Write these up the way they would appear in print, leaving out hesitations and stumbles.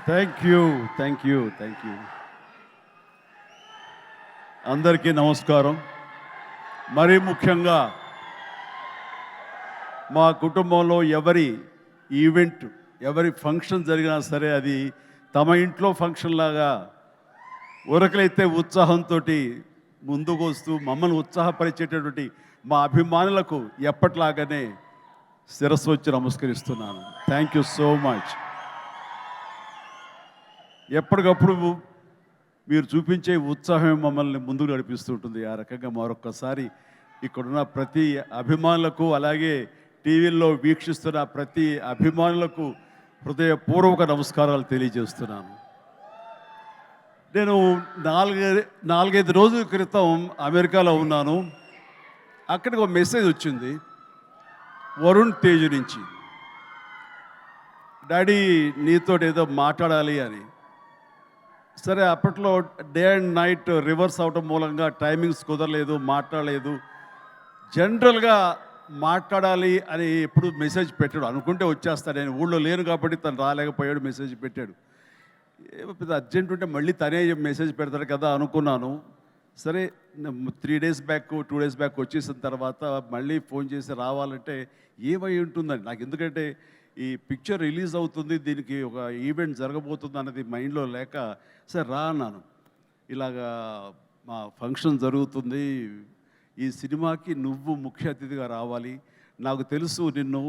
Thank you. అందరికీ నమస్కారం. మరీ ముఖ్యంగా మా కుటుంబంలో ఎవరి ఈవెంట్, ఎవరి ఫంక్షన్ జరిగినా సరే అది తమ ఇంట్లో ఫంక్షన్ లాగా ఉరకలైతే ఉత్సాహంతో ముందుకు వస్తూ మమ్మల్ని ఉత్సాహపరిచేటటువంటి మా అభిమానులకు ఎప్పట్లాగానే శిరస్సు వచ్చి నమస్కరిస్తున్నాను. Thank you so much. ఎప్పటికప్పుడు మీరు చూపించే ఉత్సాహం మమ్మల్ని ముందుకు నడిపిస్తుంటుంది. ఆ రకంగా మరొక్కసారి ఇక్కడున్న ప్రతి అభిమానులకు, అలాగే టీవీల్లో వీక్షిస్తున్న ప్రతి అభిమానులకు హృదయపూర్వక నమస్కారాలు తెలియజేస్తున్నాను. నేను నాలుగైదు రోజుల క్రితం అమెరికాలో ఉన్నాను. అక్కడికి ఒక మెసేజ్ వచ్చింది వరుణ్ తేజ్ నుంచి. డాడీ నీతో ఏదో మాట్లాడాలి అని. సరే, అప్పట్లో డే అండ్ నైట్ రివర్స్ అవటం మూలంగా టైమింగ్స్ కుదరలేదు, మాట్లాడలేదు. జనరల్గా మాట్లాడాలి అని ఎప్పుడు మెసేజ్ పెట్టాడు. అనుకుంటే వచ్చేస్తాడు. నేను ఊళ్ళో లేను కాబట్టి తను రాలేకపోయాడు, మెసేజ్ పెట్టాడు. ఏమో పెద్ద అర్జెంట్ ఉంటే మళ్ళీ తనే మెసేజ్ పెడతాడు కదా అనుకున్నాను. సరే, 3 days బ్యాక్ 2 days బ్యాక్ వచ్చేసిన తర్వాత మళ్ళీ ఫోన్ చేసి రావాలంటే ఏమై ఉంటుందండి నాకు. ఎందుకంటే ఈ పిక్చర్ రిలీజ్ అవుతుంది, దీనికి ఒక ఈవెంట్ జరగబోతుంది అన్నది మైండ్లో లేక సరే రా అన్నాను. ఇలాగా మా ఫంక్షన్ జరుగుతుంది, ఈ సినిమాకి నువ్వు ముఖ్య అతిథిగా రావాలి. నాకు తెలుసు నిన్ను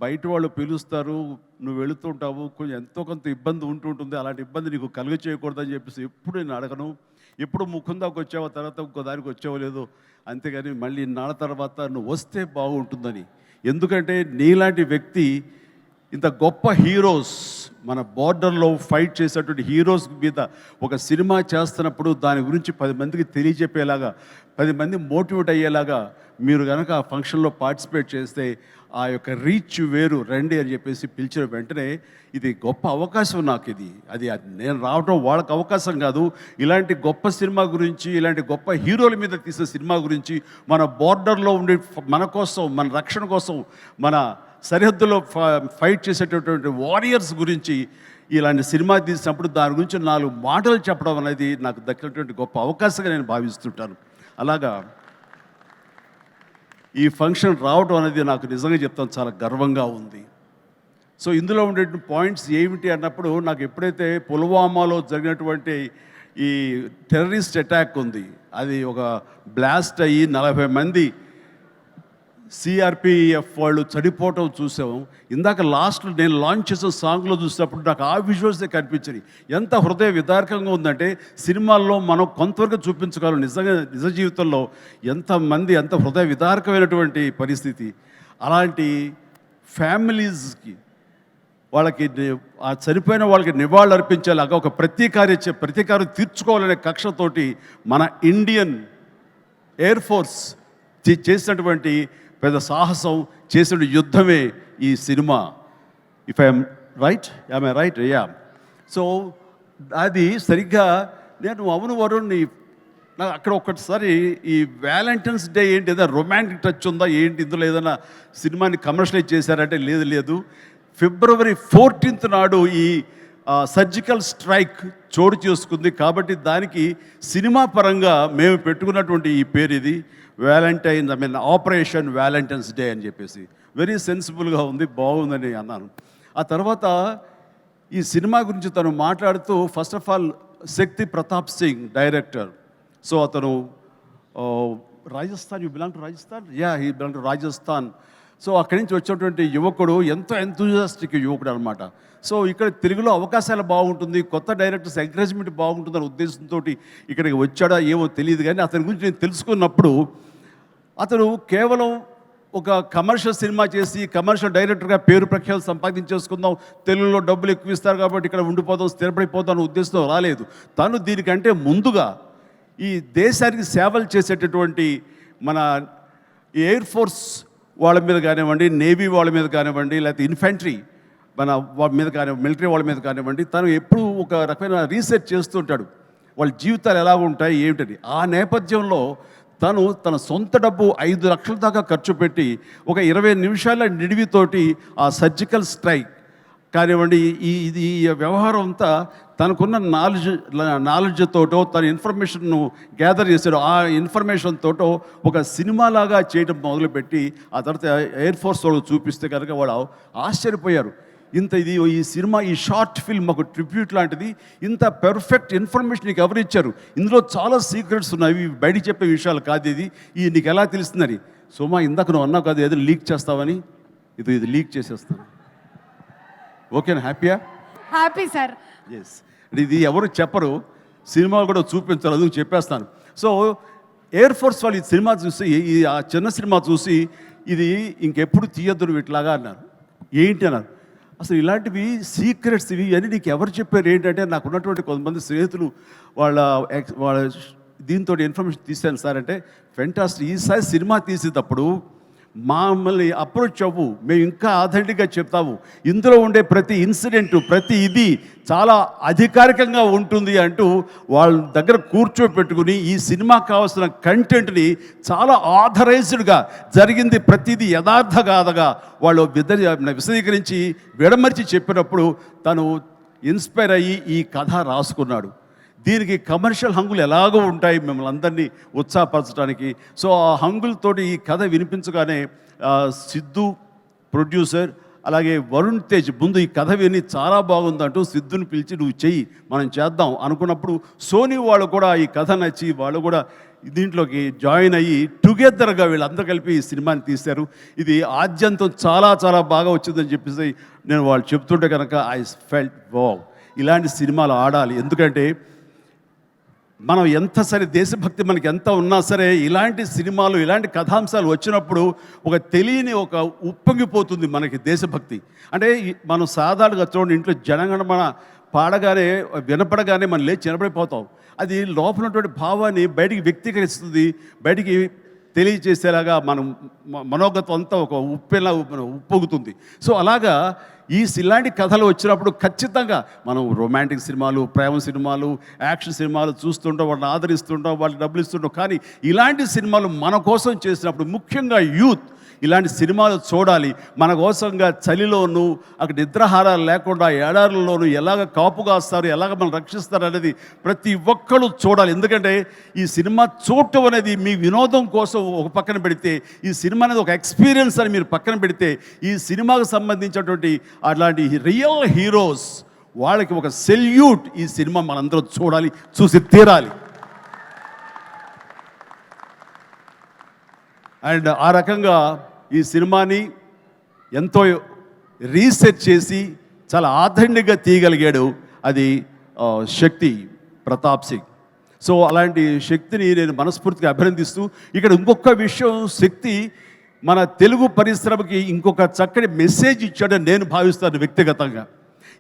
బయట వాళ్ళు పిలుస్తారు, నువ్వు వెళుతుంటావు, కొంచెం ఎంతో కొంత ఇబ్బంది ఉంటుంటుంది. అలాంటి ఇబ్బంది నీకు కలుగ చేయకూడదని చెప్పేసి ఎప్పుడు నేను అడగను. ఎప్పుడు ముఖం దాకా వచ్చావో తర్వాత ఇంకో దానికి వచ్చావో లేదో, అంతేగాని మళ్ళీ నాళ్ళ తర్వాత నువ్వు వస్తే బాగుంటుందని. ఎందుకంటే నీలాంటి వ్యక్తి ఇంత గొప్ప హీరోస్, మన బార్డర్లో ఫైట్ చేసేటువంటి హీరోస్ మీద ఒక సినిమా చేస్తున్నప్పుడు దాని గురించి 10 మందికి తెలియజెప్పేలాగా, 10 మంది మోటివేట్ అయ్యేలాగా మీరు కనుక ఆ ఫంక్షన్లో పార్టిసిపేట్ చేస్తే ఆ యొక్క రీచ్ వేరు. రండి అని చెప్పేసి పిలిచిన వెంటనే ఇది గొప్ప అవకాశం నాకు. అది నేను రావడం వాళ్ళకి అవకాశం కాదు. ఇలాంటి గొప్ప సినిమా గురించి, ఇలాంటి గొప్ప హీరోల మీద తీసే సినిమా గురించి, మన బార్డర్లో ఉండే మన కోసం, మన రక్షణ కోసం, మన సరిహద్దులో ఫైట్ చేసేటటువంటి వారియర్స్ గురించి ఇలాంటి సినిమా తీసినప్పుడు దాని గురించి 4 మాటలు చెప్పడం అనేది నాకు దక్కినటువంటి గొప్ప అవకాశంగా నేను భావిస్తుంటాను. అలాగా ఈ ఫంక్షన్ రావడం అనేది నాకు నిజంగా చెప్తాను చాలా గర్వంగా ఉంది. సో ఇందులో ఉండే పాయింట్స్ ఏమిటి అన్నప్పుడు, నాకు ఎప్పుడైతే పుల్వామాలో జరిగినటువంటి ఈ టెర్రరిస్ట్ అటాక్ ఉంది, అది ఒక బ్లాస్ట్ అయ్యి 40 మంది సిఆర్పిఎఫ్ వాళ్ళు చనిపోవటం చూసాము. ఇందాక లాస్ట్లో నేను లాంచ్ చేసిన సాంగ్లో చూసినప్పుడు నాకు ఆ విజువల్సే కనిపించాయి. ఎంత హృదయ విదారకంగా ఉందంటే, సినిమాల్లో మనం కొంతవరకు చూపించగలం, నిజంగా నిజ జీవితంలో ఎంతమంది ఎంత హృదయ విదారకమైనటువంటి పరిస్థితి. అలాంటి ఫ్యామిలీస్కి, వాళ్ళకి ఆ చనిపోయిన వాళ్ళకి నివాళులు అర్పించేలాగా ఒక ప్రతీకారం తీర్చుకోవాలనే కక్షతోటి మన ఇండియన్ ఎయిర్ ఫోర్స్ చేసినటువంటి పెద్ద సాహసం, చేసిన యుద్ధమే ఈ cinema. If I'm right, I right? Yeah. So అది సరిగ్గా నేను అవును వరుణ్, నాకు అక్కడ ఒక్కసారి ఈ వ్యాలంటైన్స్ డే ఏంటి, ఏదైనా రొమాంటిక్ టచ్ ఉందా ఏంటి, ఇందులో ఏదైనా సినిమాని కమర్షియలైజ్ చేశారంటే లేదు. February 14th నాడు ఈ సర్జికల్ స్ట్రైక్ చోటు చేసుకుంది. కాబట్టి దానికి సినిమా పరంగా మేము పెట్టుకున్నటువంటి ఈ పేరు ఇది వ్యాలంటైన్స్, ఆపరేషన్ వ్యాలంటైన్స్ డే అని చెప్పేసి. వెరీ సెన్సిబుల్గా ఉంది, బాగుందని అన్నాను. ఆ తర్వాత ఈ సినిమా గురించి తను మాట్లాడుతూ, first of all Shakti Pratap Singh director. So అతను Rajasthan, you belong to Rajasthan? Yeah, he belong to Rajasthan. So అక్కడి నుంచి వచ్చినటువంటి యువకుడు, ఎంతో ఎంతూజియాస్టిక్ యువకుడు అనమాట. సో ఇక్కడ తెలుగులో అవకాశాలు బాగుంటుంది, కొత్త డైరెక్టర్స్ ఎంకరేజ్మెంట్ బాగుంటుందనే ఉద్దేశంతో ఇక్కడికి వచ్చాడా ఏమో తెలియదు. కానీ అతని గురించి నేను తెలుసుకున్నప్పుడు, అతను కేవలం ఒక కమర్షియల్ సినిమా చేసి కమర్షియల్ డైరెక్టర్గా పేరు ప్రఖ్యాలు సంపాదించేసుకుందాం, తెలుగులో డబ్బులు ఎక్కువ ఇస్తారు కాబట్టి ఇక్కడ ఉండిపోదాం, స్థిరపడిపోదాం అనే ఉద్దేశంతో రాలేదు. తను దీనికంటే ముందుగా ఈ దేశానికి సేవలు చేసేటటువంటి మన ఎయిర్ ఫోర్స్ వాళ్ళ మీద కానివ్వండి, నేవీ వాళ్ళ మీద కానివ్వండి, లేకపోతే ఇన్ఫెంట్రీ మన వాళ్ళ మీద కానివ్వండి, మిలిటరీ వాళ్ళ మీద కానివ్వండి, తను ఎప్పుడూ ఒక రకమైన రీసెర్చ్ చేస్తూ ఉంటాడు, వాళ్ళ జీవితాలు ఎలా ఉంటాయి ఏమిటని. ఆ నేపథ్యంలో తను తన సొంత డబ్బు 5 లక్షల దాకా ఖర్చు పెట్టి ఒక 20 నిమిషాల నిడివితోటి ఆ సర్జికల్ స్ట్రైక్ కానివ్వండి, ఈ వ్యవహారం అంతా తనకున్న నాలెడ్జ్ తోటో తన ఇన్ఫర్మేషన్ను గ్యాదర్ చేశాడు. ఆ ఇన్ఫర్మేషన్ తోటో ఒక సినిమాలాగా చేయడం మొదలుపెట్టి ఆ తర్వాత ఎయిర్ ఫోర్స్ వాళ్ళు చూపిస్తే కనుక వాళ్ళు ఆశ్చర్యపోయారు. ఈ సినిమా, ఈ షార్ట్ ఫిల్మ్ ఒక ట్రిబ్యూట్ లాంటిది, ఇంత పెర్ఫెక్ట్ ఇన్ఫర్మేషన్ నీకు ఎవరు ఇచ్చారు, ఇందులో చాలా సీక్రెట్స్ ఉన్నాయి, బయట చెప్పే విషయాలు కాదు, ఇది నీకు ఎలా తెలుస్తుందని. సోమా, ఇందాక నువ్వు అన్నావు కాదు ఏదో లీక్ చేస్తావని, ఇది లీక్ చేసేస్తాను. ఓకేనా? హ్యాపీయా? Happy sir. ఎస్, ఇది ఎవరు చెప్పరు, సినిమాలు కూడా చూపించారు, అది చెప్పేస్తాను. సో ఎయిర్ ఫోర్స్ వాళ్ళు ఈ సినిమా చూసి, ఆ చిన్న సినిమా చూసి ఇది ఇంకెప్పుడు తీయద్దు ఇట్లాగా అన్నారు. ఏంటి అన్నారు. అసలు ఇలాంటివి సీక్రెట్స్ ఇవన్నీ నీకు ఎవరు చెప్పారు ఏంటంటే, నాకు ఉన్నటువంటి కొంతమంది స్నేహితులు వాళ్ళ దీంతో ఇన్ఫర్మేషన్ తీశాను సార్ అంటే, ఫెంటాస్టిక్. ఈసారి సినిమా తీసేటప్పుడు మమ్మల్ని అప్రోచ్ అవ్వు, మేము ఇంకా ఆథెంటిక్గా చెప్తాము, ఇందులో ఉండే ప్రతి ఇన్సిడెంట్, ప్రతి ఇది చాలా అధికారికంగా ఉంటుంది అంటూ వాళ్ళ దగ్గర కూర్చోపెట్టుకుని ఈ సినిమాకి కావాల్సిన కంటెంట్ని చాలా ఆథరైజ్డ్గా జరిగింది ప్రతిదీ యథార్థగాథగా వాళ్ళు విశదీకరించి విడమర్చి చెప్పినప్పుడు తను ఇన్స్పైర్ అయ్యి ఈ కథ రాసుకున్నాడు. దీనికి కమర్షియల్ హంగులు ఎలాగో ఉంటాయి మిమ్మల్ని అందరినీ ఉత్సాహపరచడానికి. సో ఆ హంగులతోటి ఈ కథ వినిపించగానే సిద్ధు ప్రొడ్యూసర్, అలాగే వరుణ్ తేజ్ ముందు ఈ కథ విని చాలా బాగుందంటూ సిద్ధుని పిలిచి నువ్వు చెయ్యి, మనం చేద్దాం అనుకున్నప్పుడు సోనీ వాళ్ళు కూడా ఈ కథ నచ్చి వాళ్ళు కూడా దీంట్లోకి జాయిన్ అయ్యి టుగెదర్గా వీళ్ళందరూ కలిపి ఈ సినిమాని తీశారు. ఇది ఆద్యంతం చాలా చాలా బాగా వచ్చిందని చెప్పేసి నేను వాళ్ళు చెప్తుంటే కనుక ఐ ఫెల్ట్ వావ్, ఇలాంటి సినిమాలు ఆడాలి. ఎందుకంటే మనం ఎంత సరే దేశభక్తి మనకి ఎంత ఉన్నా సరే ఇలాంటి సినిమాలు, ఇలాంటి కథాంశాలు వచ్చినప్పుడు ఒక తెలియని ఒక ఉప్పొంగిపోతుంది మనకి దేశభక్తి. అంటే మనం సాధారణంగా చూడండి, ఇంట్లో జనగణమన పాడగానే వినపడగానే మనం లేచి నిలబడిపోతాం. అది లోపల ఉన్నటువంటి భావాన్ని బయటికి వ్యక్తీకరిస్తుంది, బయటికి తెలియజేసేలాగా మనం మనోగతం అంతా ఒక ఉప్పొంగుతుంది. సో అలాగా ఇలాంటి కథలు వచ్చినప్పుడు ఖచ్చితంగా మనం రొమాంటిక్ సినిమాలు, ప్రేమ సినిమాలు, యాక్షన్ సినిమాలు చూస్తుంటాం, వాళ్ళని ఆదరిస్తుంటాం, వాళ్ళకి డబ్బులు ఇస్తుంటాం. కానీ ఇలాంటి సినిమాలు మన కోసం చేసినప్పుడు, ముఖ్యంగా యూత్ ఇలాంటి సినిమాలు చూడాలి. మన కోసంగా చలిలోనూ అక్కడ నిద్రాహారాలు లేకుండా ఏడారుల్లోనూ ఎలాగ కాపు కాస్తారు, ఎలాగ మనం రక్షిస్తారు అనేది ప్రతి ఒక్కరు చూడాలి. ఎందుకంటే ఈ సినిమా చూడటం అనేది మీ వినోదం కోసం ఒక పక్కన పెడితే, ఈ సినిమా అనేది ఒక ఎక్స్పీరియన్స్ అని మీరు పక్కన పెడితే, ఈ సినిమాకు సంబంధించినటువంటి అలాంటి రియల్ హీరోస్ వాళ్ళకి ఒక సెల్యూట్. ఈ సినిమా మనందరూ చూడాలి, చూసి తీరాలి. అండ్ ఆ రకంగా ఈ సినిమాని ఎంతో రీసెర్చ్ చేసి చాలా ఆథెంటిక్గా తీయగలిగాడు అది శక్తి ప్రతాప్ సింగ్. సో అలాంటి శక్తిని నేను మనస్ఫూర్తిగా అభినందిస్తూ, ఇక్కడ ఇంకొక విషయం, శక్తి మన తెలుగు పరిశ్రమకి ఇంకొక చక్కటి మెసేజ్ ఇచ్చాడని నేను భావిస్తాను వ్యక్తిగతంగా.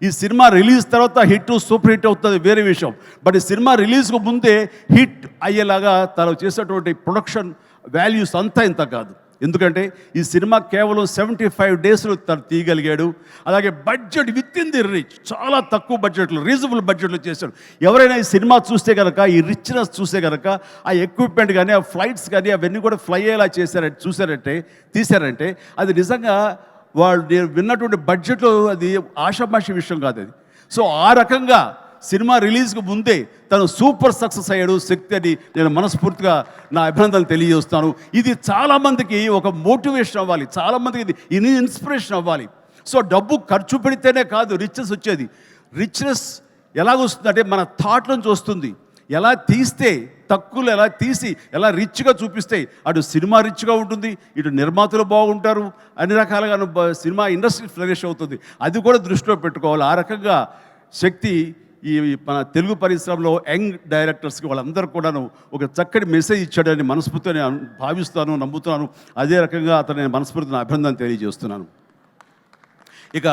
ఈ సినిమా రిలీజ్ తర్వాత హిట్, సూపర్ హిట్ అవుతుంది వేరే విషయం, బట్ ఈ సినిమా రిలీజ్కు ముందే హిట్ అయ్యేలాగా తను చేసేటువంటి ప్రొడక్షన్ వాల్యూస్ అంతా ఇంత కాదు. ఎందుకంటే ఈ సినిమా కేవలం 75 డేస్లో తను తీయగలిగాడు. అలాగే budget with in the rich, చాలా తక్కువ బడ్జెట్లో, రీజనబుల్ బడ్జెట్లో చేశాడు. ఎవరైనా ఈ సినిమా చూస్తే కనుక, ఈ రిచ్నెస్ చూస్తే కనుక, ఆ ఎక్విప్మెంట్ కానీ, ఆ ఫ్లైట్స్ కానీ అవన్నీ కూడా ఫ్లై అయ్యేలా తీశారంటే అది నిజంగా వాళ్ళు విన్నటువంటి బడ్జెట్లో అది ఆషామాషి విషయం కాదు అది. సో ఆ రకంగా సినిమా రిలీజ్కు ముందే తను సూపర్ సక్సెస్ అయ్యాడు శక్తి అని నేను మనస్ఫూర్తిగా నా అభినందనలు తెలియజేస్తాను. ఇది చాలామందికి ఒక మోటివేషన్ అవ్వాలి, చాలామందికి ఇది ఇన్స్పిరేషన్ అవ్వాలి. సో డబ్బు ఖర్చు పెడితేనే కాదు రిచ్నెస్ వచ్చేది. రిచ్నెస్ ఎలాగొస్తుందంటే మన థాట్ నుంచి వస్తుంది. ఎలా తీస్తే, తక్కువలో ఎలా తీసి ఎలా రిచ్గా చూపిస్తే అటు సినిమా రిచ్గా ఉంటుంది, ఇటు నిర్మాతలు బాగుంటారు, అన్ని రకాలుగా సినిమా ఇండస్ట్రీ ఫ్లరిష్ అవుతుంది. అది కూడా దృష్టిలో పెట్టుకోవాలి. ఆ రకంగా శక్తి ఈ మన తెలుగు పరిశ్రమలో యంగ్ డైరెక్టర్స్కి వాళ్ళందరూ కూడాను ఒక చక్కటి మెసేజ్ ఇచ్చాడని మనస్ఫూర్తిగా నేను భావిస్తాను, నమ్ముతున్నాను. అదే రకంగా అతను నేను మనస్ఫూర్తిని అభినందన తెలియజేస్తున్నాను. ఇక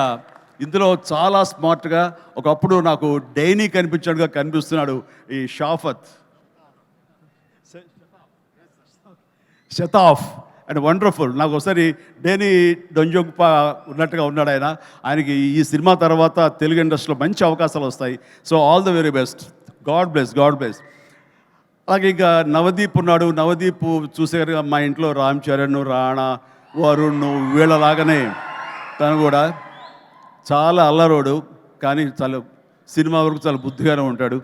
ఇందులో చాలా స్మార్ట్గా ఒకప్పుడు నాకు డైనీ కనిపించాడుగా కనిపిస్తున్నాడు ఈ షతాఫ్ అండ్ వండర్ఫుల్. నాకు ఒకసారి డేనీ డొంజోగ్పా ఉన్నట్టుగా ఉన్నాడు ఆయన. ఆయనకి ఈ సినిమా తర్వాత తెలుగు ఇండస్ట్రీలో మంచి అవకాశాలు వస్తాయి. So all the very best. God bless. అలాగే ఇంకా నవదీప్ ఉన్నాడు. నవదీప్ చూసేగా మా ఇంట్లో రామ్ చరణ్, రాణా, వరుణ్ వీళ్ళలాగానే తను కూడా చాలా అల్లరోడు, కానీ చాలా సినిమా వరకు చాలా బుద్ధిగానే ఉంటాడు.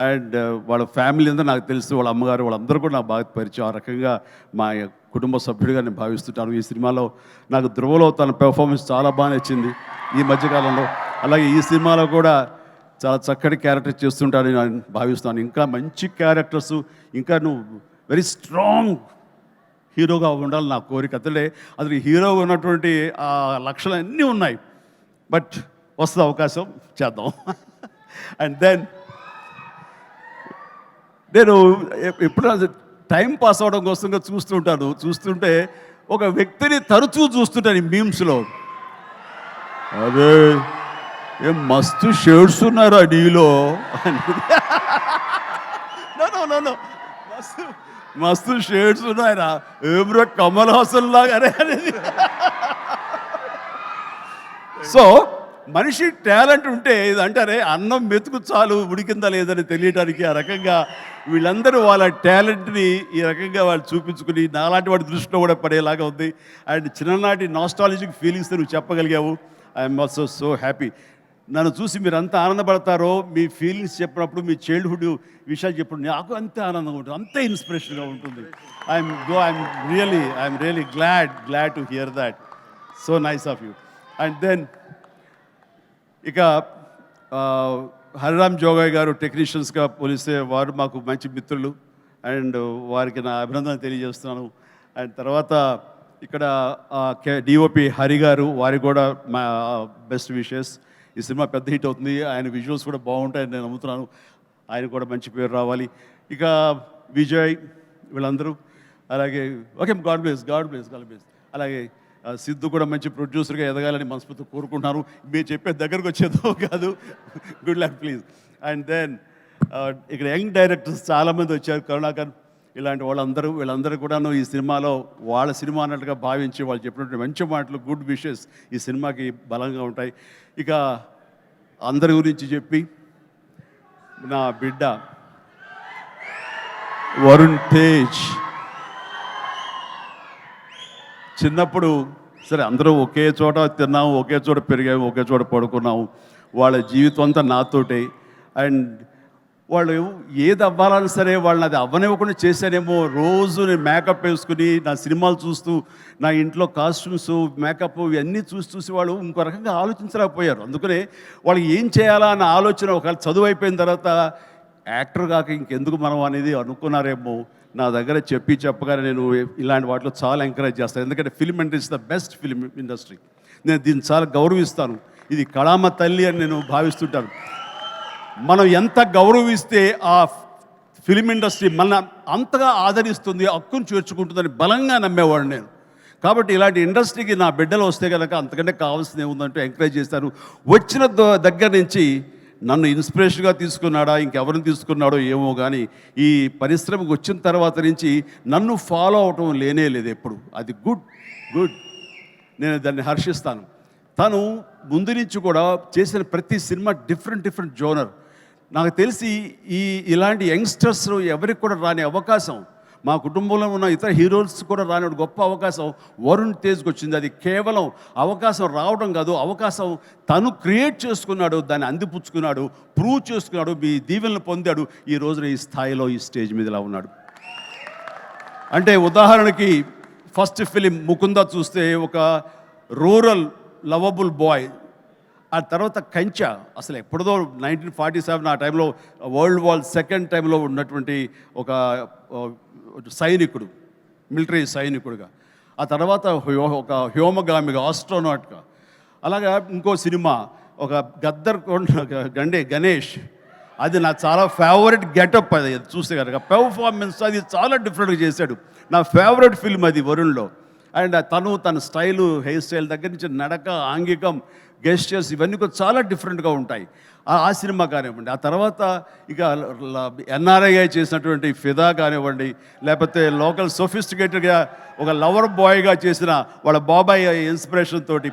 అండ్ వాళ్ళ ఫ్యామిలీ అంతా నాకు తెలుసు, వాళ్ళ అమ్మగారు వాళ్ళందరూ కూడా నాకు బాగా పరిచయం. ఆ రకంగా మా కుటుంబ సభ్యుడిగా నేను భావిస్తుంటాను. ఈ సినిమాలో నాకు ధ్రువలో తన పెర్ఫార్మెన్స్ చాలా బాగా నచ్చింది ఈ మధ్యకాలంలో. అలాగే ఈ సినిమాలో కూడా చాలా చక్కటి క్యారెక్టర్ చేస్తుంటానని నేను భావిస్తాను. ఇంకా మంచి క్యారెక్టర్స్, ఇంకా నువ్వు వెరీ స్ట్రాంగ్ హీరోగా ఉండాలి నా కోరిక. అసలు హీరోగా ఉన్నటువంటి ఆ లక్షణాలు అన్నీ ఉన్నాయి. బట్ వస్తుంది అవకాశం, చేద్దాం. అండ్ దెన్ నేను ఎప్పుడు టైం పాస్ అవడం కోసంగా చూస్తుంటే ఒక వ్యక్తిని తరచూ చూస్తుంటాను ఈ మీమ్స్లో. అదే ఏం మస్తు షేడ్స్ ఉన్నారా నీలో మస్తు షేడ్స్ ఉన్నాయరా, ఏమ్రో కమల్ హాసన్ లాగానే అనేది. సో మనిషి టాలెంట్ ఉంటే ఇది అంటారే, అన్నం మెతుకు చాలు ఉడికిందా లేదని తెలియటానికి. ఆ రకంగా వీళ్ళందరూ వాళ్ళ టాలెంట్ని ఈ రకంగా వాళ్ళు చూపించుకుని నాలాంటి వాడి దృష్టిలో కూడా పడేలాగా ఉంది. అండ్ చిన్ననాటి నాస్టాలజిక్ ఫీలింగ్స్ నువ్వు చెప్పగలిగావు. I'm also so happy. నన్ను చూసి మీరు అంత ఆనందపడతారో, మీ ఫీలింగ్స్ చెప్పినప్పుడు, మీ చైల్డ్హుడ్ విషయాలు చెప్పినప్పుడు నాకు అంతే ఆనందంగా ఉంటుంది, అంతే ఇన్స్పిరేషన్గా ఉంటుంది. I'm really glad to hear that. So nice of you. And then ఇక హరిరామ్ జోగయ్య గారు టెక్నీషియన్స్గా పోలిస్తే వారు మాకు మంచి మిత్రులు. అండ్ వారికి నా అభినందన తెలియజేస్తున్నాను. అండ్ తర్వాత ఇక్కడ డిఓపి హరి గారు, వారికి కూడా మా బెస్ట్ విషెస్. ఈ సినిమా పెద్ద హిట్ అవుతుంది, ఆయన విజువల్స్ కూడా బాగుంటాయని నేను నమ్ముతున్నాను. ఆయన కూడా మంచి పేరు రావాలి. ఇక విజయ్, వీళ్ళందరూ, అలాగే ఓకే, గాడ్ బ్లెస్. అలాగే సిద్ధు కూడా మంచి ప్రొడ్యూసర్గా ఎదగాలని మనస్ఫూర్తిగా కోరుకుంటున్నాను. మీరు చెప్పే దగ్గరకు వచ్చేదో కాదు. Good luck please. And then ఇక్కడ యంగ్ డైరెక్టర్స్ చాలామంది వచ్చారు, కరుణాకర్ ఇలాంటి వీళ్ళందరూ కూడాను ఈ సినిమాలో వాళ్ళ సినిమా అన్నట్టుగా భావించి వాళ్ళు చెప్పినటువంటి మంచి మాటలు, గుడ్ విషెస్ ఈ సినిమాకి బలంగా ఉంటాయి. ఇక అందరి గురించి చెప్పి, నా బిడ్డ వరుణ్ తేజ్, చిన్నప్పుడు సరే అందరూ ఒకే చోట తిన్నాము, ఒకే చోట పెరిగాము, ఒకే చోట పడుకున్నాము. వాళ్ళ జీవితం అంతా నాతోటే. అండ్ వాళ్ళు ఏది అవ్వాలని సరే వాళ్ళని అది అవ్వనివ్వకుండా చేశానేమో. రోజు నేను మేకప్ వేసుకుని నా సినిమాలు చూస్తూ, నా ఇంట్లో కాస్ట్యూమ్స్, మేకప్ ఇవన్నీ చూసి వాళ్ళు ఇంకో రకంగా ఆలోచించలేకపోయారు. అందుకనే వాళ్ళకి ఏం చేయాలా అన్న ఆలోచన, ఒకవేళ చదువు అయిపోయిన తర్వాత యాక్టర్ కాక ఇంకెందుకు మనం అనేది అనుకున్నారేమో. నా దగ్గర చెప్పగానే నేను ఇలాంటి వాటిలో చాలా ఎంకరేజ్ చేస్తాను. ఎందుకంటే film industry the best film industry. నేను దీన్ని చాలా గౌరవిస్తాను. ఇది కళామ తల్లి అని నేను భావిస్తుంటాను. మనం ఎంత గౌరవిస్తే ఆ ఫిల్మ్ ఇండస్ట్రీ మన అంతగా ఆదరిస్తుంది, హక్కును చేర్చుకుంటుందని బలంగా నమ్మేవాడు నేను. కాబట్టి ఇలాంటి ఇండస్ట్రీకి నా బిడ్డలు వస్తే కనుక అంతకంటే కావాల్సింది ఏముందంటూ ఎంకరేజ్ చేస్తాను. వచ్చిన దగ్గర నుంచి నన్ను ఇన్స్పిరేషన్గా తీసుకున్నాడా, ఇంకెవరిని తీసుకున్నాడో ఏమో, కానీ ఈ పరిశ్రమకు వచ్చిన తర్వాత నుంచి నన్ను ఫాలో అవటం లేదు ఎప్పుడు. అది గుడ్. నేను దాన్ని హర్షిస్తాను. తను ముందు నుంచి కూడా చేసిన ప్రతి సినిమా డిఫరెంట్ జోనర్. నాకు తెలిసి ఇలాంటి యంగ్స్టర్స్ ఎవరికి కూడా రాని అవకాశం, మా కుటుంబంలో ఉన్న ఇతర హీరోస్ కూడా రాని గొప్ప అవకాశం వరుణ్ తేజ్కి వచ్చింది. అది కేవలం అవకాశం రావడం కాదు, అవకాశం తను క్రియేట్ చేసుకున్నాడు, దాన్ని అందిపుచ్చుకున్నాడు, ప్రూవ్ చేసుకున్నాడు, మీ దీవెనలు పొందాడు. ఈ రోజున ఈ స్థాయిలో ఈ స్టేజ్ మీద ఇలా ఉన్నాడు. అంటే ఉదాహరణకి ఫస్ట్ ఫిలిం ముకుంద చూస్తే ఒక రూరల్ లవబుల్ బాయ్. ఆ తర్వాత కంచా, అసలు ఎప్పుడుదో 1947 ఆ టైంలో వరల్డ్ వార్ సెకండ్ టైంలో ఉన్నటువంటి ఒక సైనికుడు, మిలిటరీ సైనికుడుగా. ఆ తర్వాత ఒక హ్యోమగామిగా, ఆస్ట్రోనాట్గా. అలాగా ఇంకో సినిమా ఒక గద్దర్ గణేష్, అది నా చాలా ఫేవరెట్ గెటప్. అది చూస్తే కనుక పెర్ఫార్మెన్స్ అది చాలా డిఫరెంట్గా చేశాడు. నా ఫేవరెట్ ఫిల్మ్ అది వరుణ్లో. అండ్ తన స్టైలు, హెయిర్ స్టైల్ దగ్గర నుంచి నడక, ఆంగికం, గెస్టర్స్ ఇవన్నీ కూడా చాలా డిఫరెంట్గా ఉంటాయి. ఆ సినిమా కానివ్వండి. ఆ తర్వాత ఇక ఎన్ఆర్ఐ చేసినటువంటి ఫిదా కానివ్వండి, లేకపోతే లోకల్ సోఫిస్టికేటెడ్గా ఒక లవర్ బాయ్గా చేసిన వాళ్ళ బాబాయ్ ఇన్స్పిరేషన్ తోటి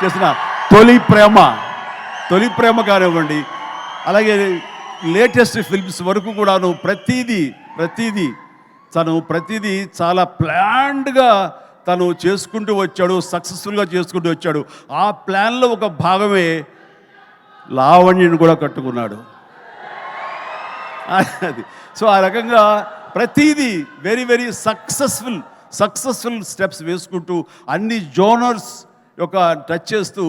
చేసిన తొలి ప్రేమ కానివ్వండి. అలాగే లేటెస్ట్ ఫిల్మ్స్ వరకు కూడాను ప్రతిదీ చాలా ప్లాన్డ్గా తను చేసుకుంటూ వచ్చాడు, సక్సెస్ఫుల్గా చేసుకుంటూ వచ్చాడు. ఆ ప్లాన్లో ఒక భాగమే లావణ్యను కూడా కట్టుకున్నాడు. అది సో ఆ రకంగా ప్రతిదీ వెరీ వెరీ సక్సెస్ఫుల్ స్టెప్స్ వేసుకుంటూ అన్ని జోనర్స్ యొక్క టచ్ చేస్తూ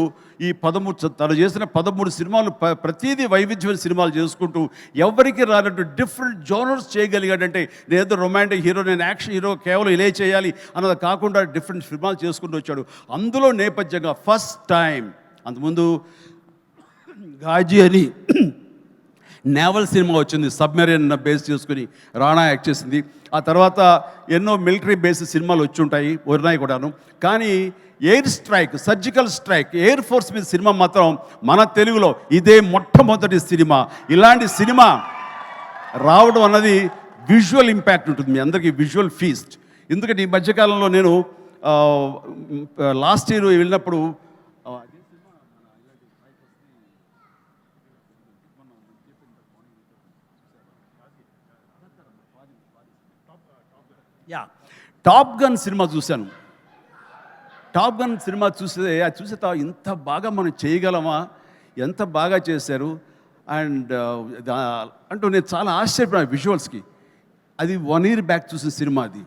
ఈ 13 తను చేసిన 13 సినిమాలు ప్రతిదీ వైవిధ్యమైన సినిమాలు చేసుకుంటూ ఎవరికి రానట్టు డిఫరెంట్ జోనర్స్ చేయగలిగాడంటే నేనేదో రొమాంటిక్ హీరో, నేను యాక్షన్ హీరో, కేవలం ఇలా చేయాలి అన్నది కాకుండా డిఫరెంట్ సినిమాలు చేసుకుంటూ వచ్చాడు. అందులో నేపథ్యంగా ఫస్ట్ టైం అంతకుముందు గాజీ అని నేవల్ సినిమా వచ్చింది, సబ్మెరీన్ బేస్ చేసుకుని రాణా యాక్ట్ చేసింది. ఆ తర్వాత ఎన్నో మిలిటరీ బేస్డ్ సినిమాలు వచ్చి ఉంటాయి, ఉన్నాయి కూడాను. కానీ air strike, surgical strike, air force మీద సినిమా మాత్రం మన తెలుగులో ఇదే మొట్టమొదటి సినిమా. ఇలాంటి సినిమా రావడం అన్నది విజువల్ ఇంపాక్ట్ ఉంటుంది, మీ అందరికీ విజువల్ ఫీస్ట్. ఎందుకంటే ఈ మధ్యకాలంలో నేను లాస్ట్ ఇయర్ వెళ్ళినప్పుడు టాప్ గన్ సినిమా చూశాను. టాప్ గన్ సినిమా చూసే ఇంత బాగా మనం చేయగలమా, ఎంత బాగా చేశారు అండ్ అంటూ నేను చాలా ఆశ్చర్యపోయాను విజువల్స్కి. అది 1 year బ్యాక్ చూసిన సినిమా అది.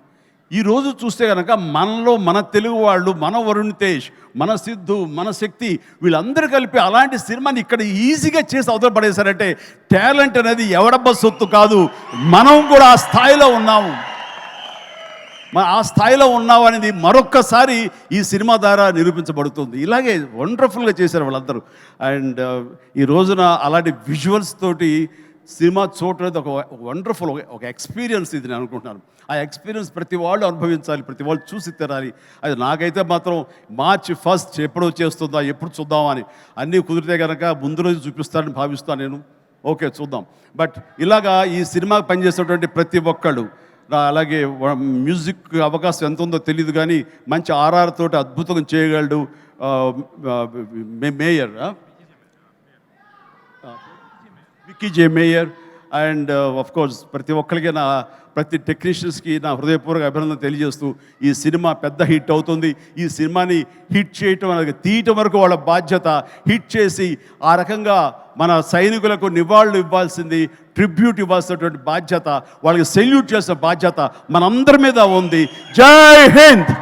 ఈరోజు చూస్తే కనుక మనలో మన తెలుగు వాళ్ళు, మన వరుణ్ తేజ్, మన సిద్ధు, మన శక్తి వీళ్ళందరూ కలిపి అలాంటి సినిమాని ఇక్కడ ఈజీగా చేసి అవతల పడేశారంటే టాలెంట్ అనేది ఎవడబ్బా సొత్తు కాదు, మనం కూడా ఆ స్థాయిలో ఉన్నాము. ఆ స్థాయిలో ఉన్నావు అనేది మరొక్కసారి ఈ సినిమా ద్వారా నిరూపించబడుతుంది. ఇలాగే వండర్ఫుల్గా చేశారు వాళ్ళందరూ. అండ్ ఈ రోజున అలాంటి విజువల్స్ తోటి సినిమా చూడలేదు ఒక వండర్ఫుల్ ఒక ఎక్స్పీరియన్స్ ఇది నేను అనుకుంటున్నాను. ఆ ఎక్స్పీరియన్స్ ప్రతి వాళ్ళు అనుభవించాలి, ప్రతి వాళ్ళు చూసి తినాలి. అది నాకైతే మాత్రం March 1st ఎప్పుడో చేస్తుందా, ఎప్పుడు చూద్దామని అన్నీ కుదిరితే కనుక ముందు రోజు చూపిస్తానని భావిస్తాను నేను. ఓకే చూద్దాం. బట్ ఇలాగా ఈ సినిమాకి పనిచేసేటువంటి ప్రతి ఒక్కళ్ళు, అలాగే మ్యూజిక్ అవకాశం ఎంత ఉందో తెలియదు కానీ మంచి ఆర్ఆర్ తోటి అద్భుతంగా చేయగలడు mayor, Vicky J mayor. And of course ప్రతి ఒక్కరికి ప్రతి టెక్నీషియన్స్కి నా హృదయపూర్వక అభినందన తెలియజేస్తూ ఈ సినిమా పెద్ద హిట్ అవుతుంది. ఈ సినిమాని హిట్ చేయటం అనేది తీయటం వరకు వాళ్ళ బాధ్యత. హిట్ చేసి ఆ రకంగా మన సైనికులకు నివాళులు ఇవ్వాల్సింది, ట్రిబ్యూట్ ఇవ్వాల్సినటువంటి బాధ్యత, వాళ్ళకి సెల్యూట్ చేసే బాధ్యత మనందరి మీద ఉంది. జై హింద్.